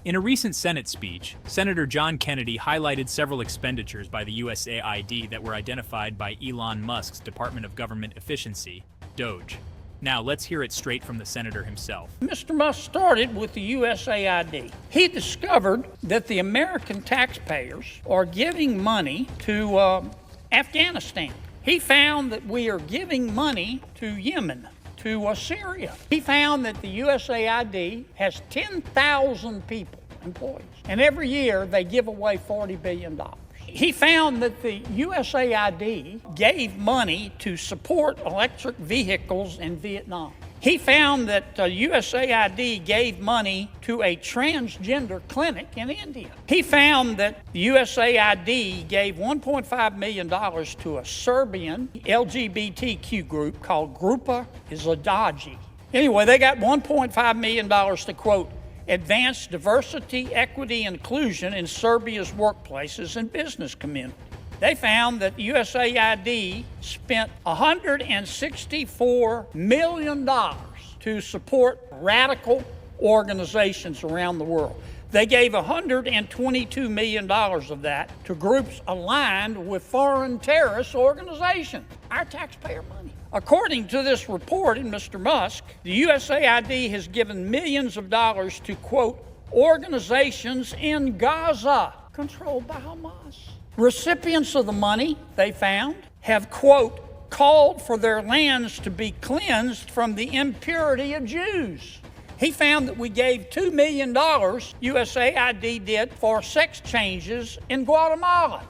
In a recent Senate speech, Senator John Kennedy highlighted several expenditures by the USAID that were identified by Elon Musk's Department of Government Efficiency, DOGE. Now, let's hear it straight from the senator himself. Mr. Musk started with the USAID. He discovered that the American taxpayers are giving money to Afghanistan. He found that we are giving money to Yemen, to Syria. He found that the USAID has 10,000 people, employees, and every year they give away $40 billion. He found that the USAID gave money to support electric vehicles in Vietnam. He found that USAID gave money to a transgender clinic in India. He found that USAID gave $1.5 million to a Serbian LGBTQ group called Grupa Izadaji. Anyway, they got $1.5 million to, quote, advance diversity, equity, and inclusion in Serbia's workplaces and business community. They found that USAID spent $164 million to support radical organizations around the world. They gave $122 million of that to groups aligned with foreign terrorist organizations, our taxpayer money. According to this report in Mr. Musk, the USAID has given millions of dollars to, quote, organizations in Gaza controlled by Hamas. Recipients of the money, they found, have, quote, called for their lands to be cleansed from the impurity of Jews. He found that we gave $2 million, USAID did, for sex changes in Guatemala.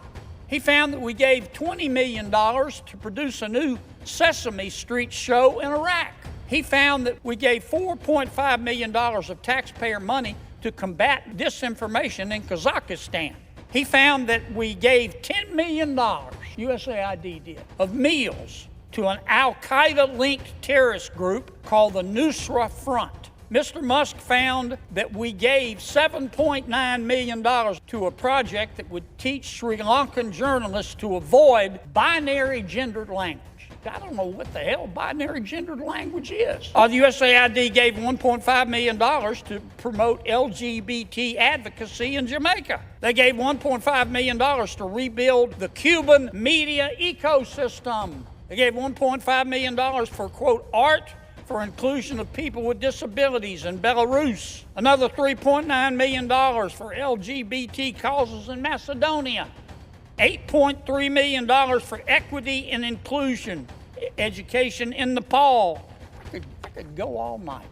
He found that we gave $20 million to produce a new Sesame Street show in Iraq. He found that we gave $4.5 million of taxpayer money to combat disinformation in Kazakhstan. He found that we gave $10 million, USAID did, of meals to an al-Qaeda-linked terrorist group called the Nusra Front. Mr. Musk found that we gave $7.9 million to a project that would teach Sri Lankan journalists to avoid binary gendered language. I don't know what the hell binary gendered language is. The USAID gave $1.5 million to promote LGBT advocacy in Jamaica. They gave $1.5 million to rebuild the Cuban media ecosystem. They gave $1.5 million for, quote, art for inclusion of people with disabilities in Belarus. Another $3.9 million for LGBT causes in Macedonia. $8.3 million for equity and inclusion education in Nepal. I could go all night.